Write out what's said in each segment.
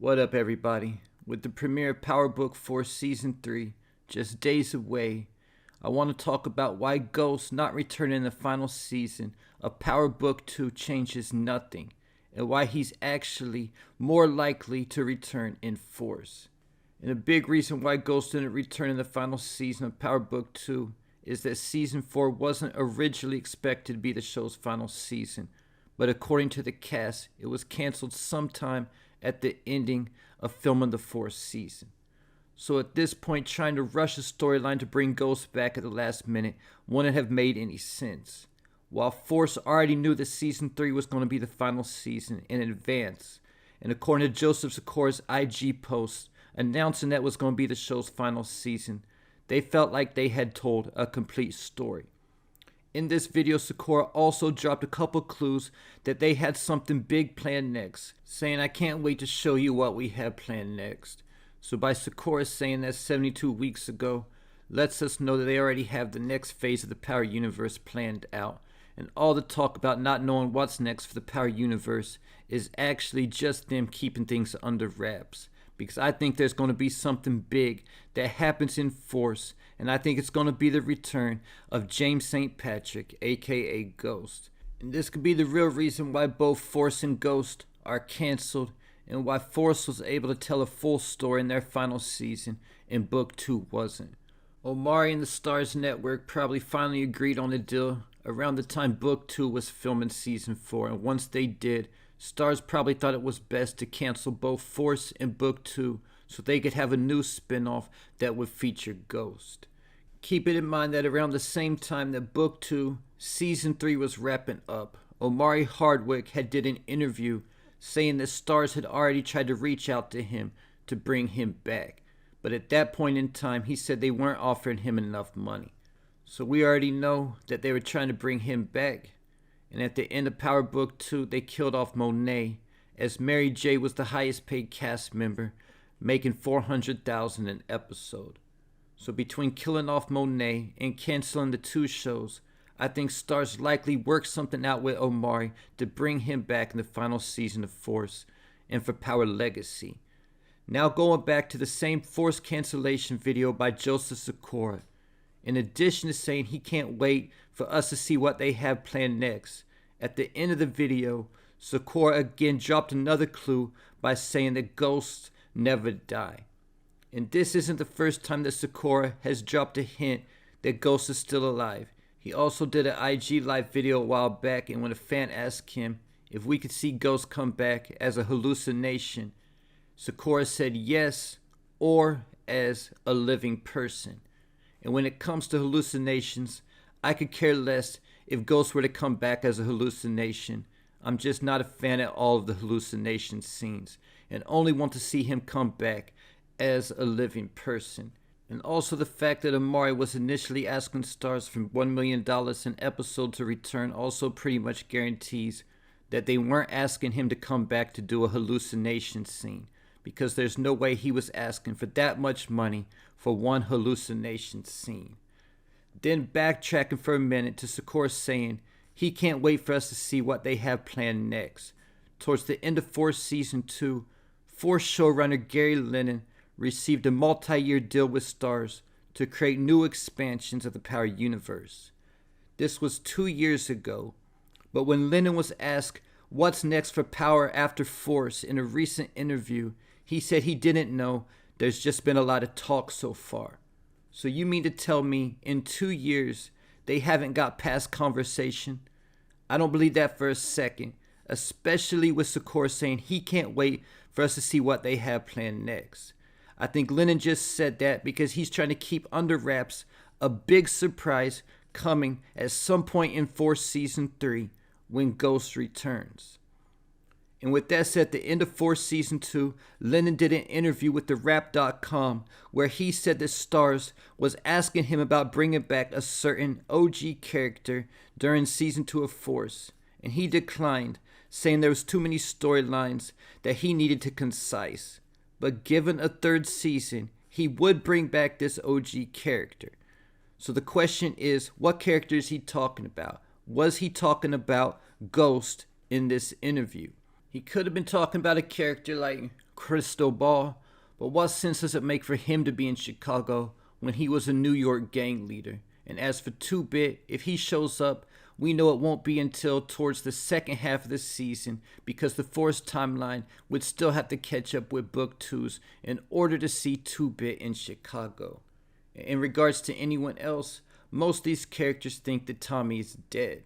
What up, everybody? With the premiere of Power Book 4 Season 3 just days away, I want to talk about why Ghost not returning in the final season of Power Book 2 changes nothing, and why he's actually more likely to return in force. And a big reason why Ghost didn't return in the final season of Power Book 2 is that Season 4 wasn't originally expected to be the show's final season, but according to the cast, it was canceled sometime at the ending of filming the fourth season. So at this point, trying to rush a storyline to bring Ghost back at the last minute wouldn't have made any sense. While Force already knew that Season 3 was going to be the final season in advance, and according to Joseph Sikora's IG post announcing that was going to be the show's final season, they felt like they had told a complete story. In this video, Sikora also dropped a couple clues that they had something big planned next, saying, "I can't wait to show you what we have planned next." So by Sikora saying that 72 weeks ago, lets us know that they already have the next phase of the Power Universe planned out, and all the talk about not knowing what's next for the Power Universe is actually just them keeping things under wraps. Because I think there's going to be something big that happens in Force, and I think it's going to be the return of James St. Patrick, aka Ghost. And this could be the real reason why both Force and Ghost are cancelled, and why Force was able to tell a full story in their final season and Book 2 wasn't. Omari and the Starz network probably finally agreed on a deal around the time Book 2 was filming Season 4, and once they did, Starz probably thought it was best to cancel both Force and Book 2 so they could have a new spin-off that would feature Ghost. Keep it in mind that around the same time that Book 2 Season 3 was wrapping up, Omari Hardwick had did an interview saying that Starz had already tried to reach out to him to bring him back. But at that point in time, he said they weren't offering him enough money. So we already know that they were trying to bring him back. And at the end of Power Book 2, they killed off Monet, as Mary J was the highest paid cast member, making $400,000 an episode. So between killing off Monet and canceling the two shows, I think Starz likely worked something out with Omari to bring him back in the final season of Force and for Power Legacy. Now going back to the same Force cancellation video by Joseph Sikora. In addition to saying he can't wait for us to see what they have planned next, at the end of the video, Sikora again dropped another clue by saying that ghosts never die. And this isn't the first time that Sikora has dropped a hint that Ghost is still alive. He also did an IG live video a while back, and when a fan asked him if we could see Ghost come back as a hallucination, Sikora said yes, or as a living person. And when it comes to hallucinations, I could care less if Ghost were to come back as a hallucination. I'm just not a fan at all of the hallucination scenes, and only want to see him come back as a living person. And also the fact that Omari was initially asking Starz for $1 million an episode to return also pretty much guarantees that they weren't asking him to come back to do a hallucination scene, because there's no way he was asking for that much money for one hallucination scene. Then backtracking for a minute to Sikora saying he can't wait for us to see what they have planned next. Towards the end of Force Season 2, Force showrunner Gary Lennon received a multi-year deal with Starz to create new expansions of the Power Universe. This was 2 years ago, but when Lennon was asked what's next for Power after Force in a recent interview, he said he didn't know. There's just been a lot of talk so far. So you mean to tell me in 2 years they haven't got past conversation? I don't believe that for a second, especially with Sikora saying he can't wait for us to see what they have planned next. I think Lennon just said that because he's trying to keep under wraps a big surprise coming at some point in Force Season 3 when Ghost returns. And with that said, at the end of Force Season 2, Lennon did an interview with TheWrap.com where he said that Starz was asking him about bringing back a certain OG character during Season 2 of Force, and he declined, saying there was too many storylines that he needed to concise. But given a third season, he would bring back this OG character. So the question is, what character is he talking about? Was he talking about Ghost in this interview? He could have been talking about a character like crystal ball, but what sense does it make for him to be in Chicago when he was a New York gang leader? And as for 2-Bit, if he shows up, we know it won't be until towards the second half of the season because the Force timeline would still have to catch up with Book 2's in order to see 2-Bit in Chicago. In regards to anyone else, most of these characters think that Tommy is dead.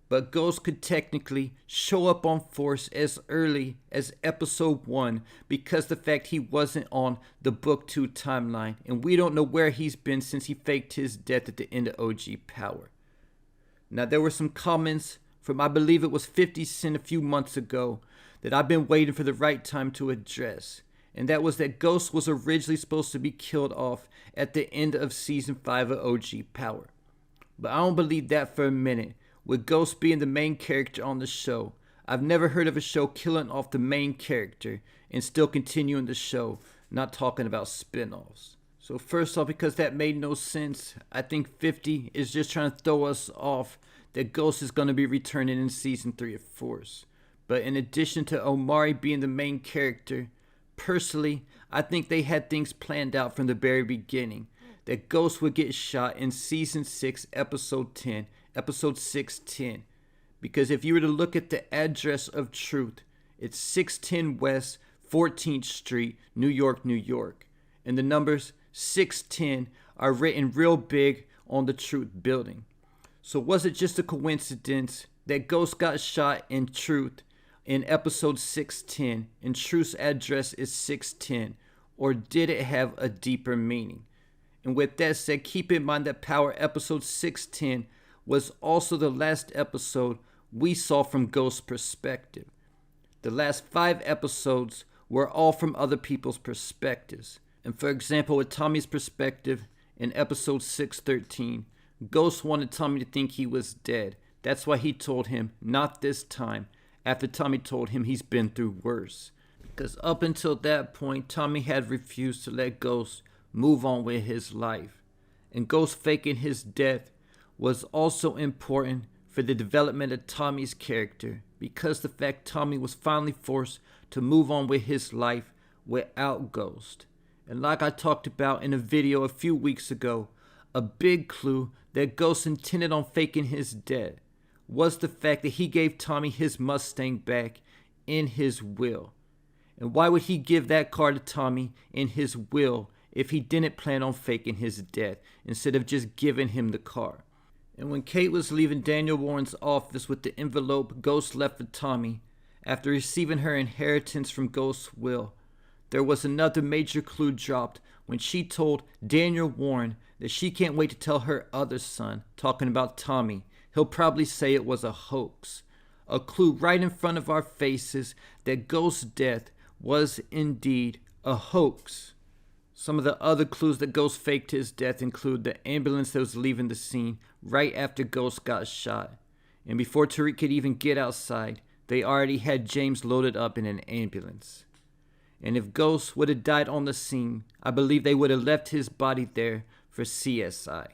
But Ghost could technically show up on Force as early as episode 1 because the fact he wasn't on the Book 2 timeline, and we don't know where he's been since he faked his death at the end of OG Power. Now there were some comments from I believe it was 50 Cent a few months ago that I've been waiting for the right time to address, and that was that Ghost was originally supposed to be killed off at the end of season 5 of OG Power. But I don't believe that for a minute. With Ghost being the main character on the show, I've never heard of a show killing off the main character and still continuing the show, not talking about spin-offs. So first off, because that made no sense, I think 50 is just trying to throw us off that Ghost is going to be returning in season 3 of Force. But in addition to Omari being the main character, personally, I think they had things planned out from the very beginning. That Ghost would get shot in season 6, episode 10, episode 610. Because if you were to look at the address of Truth, it's 610 West 14th Street, New York, New York. And the numbers 610 are written real big on the Truth building. So was it just a coincidence that Ghost got shot in Truth in episode 610 and Truth's address is 610? Or did it have a deeper meaning? And with that said, keep in mind that Power episode 610 was also the last episode we saw from Ghost's perspective. The last 5 episodes were all from other people's perspectives. And for example, with Tommy's perspective in episode 613, Ghost wanted Tommy to think he was dead. That's why he told him, not this time, after Tommy told him he's been through worse. Because up until that point, Tommy had refused to let Ghost move on with his life. And Ghost faking his death was also important for the development of Tommy's character, because the fact Tommy was finally forced to move on with his life without Ghost. And like I talked about in a video a few weeks ago, a big clue that Ghost intended on faking his death was the fact that he gave Tommy his Mustang back in his will. And why would he give that car to Tommy in his will if he didn't plan on faking his death instead of just giving him the car? And when Kate was leaving Daniel Warren's office with the envelope Ghost left for Tommy after receiving her inheritance from Ghost's will, there was another major clue dropped when she told Daniel Warren that she can't wait to tell her other son, talking about Tommy. He'll probably say it was a hoax. A clue right in front of our faces that Ghost's death was indeed a hoax. Some of the other clues that Ghost faked his death include the ambulance that was leaving the scene right after Ghost got shot. And before Tariq could even get outside, they already had James loaded up in an ambulance. And if Ghost would have died on the scene, I believe they would have left his body there for CSI.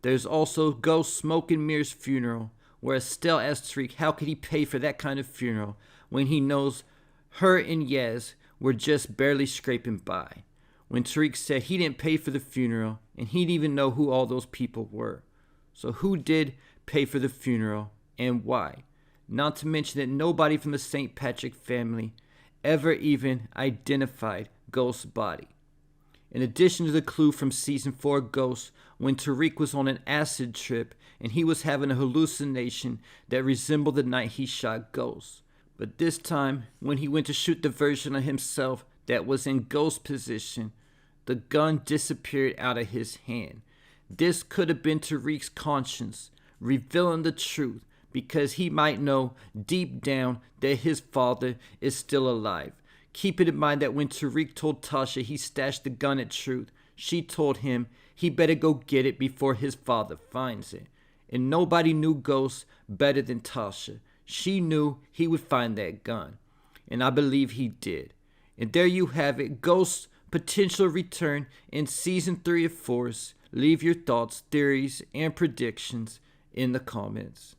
There's also Ghost Smoke and Mirror's funeral, where Estelle asked Tariq how could he pay for that kind of funeral when he knows her and Yaz were just barely scraping by. When Tariq said he didn't pay for the funeral and he didn't even know who all those people were. So who did pay for the funeral and why? Not to mention that nobody from the St. Patrick family ever even identified Ghost's body. In addition to the clue from season 4 Ghost, when Tariq was on an acid trip and he was having a hallucination that resembled the night he shot Ghost. But this time, when he went to shoot the version of himself that was in Ghost's position, the gun disappeared out of his hand. This could have been Tariq's conscience, revealing the truth, because he might know deep down that his father is still alive. Keep it in mind that when Tariq told Tasha he stashed the gun at Truth, she told him he better go get it before his father finds it. And nobody knew Ghost better than Tasha. She knew he would find that gun. And I believe he did. And there you have it, Ghost's potential return in season 3 of Force. Leave your thoughts, theories, and predictions in the comments.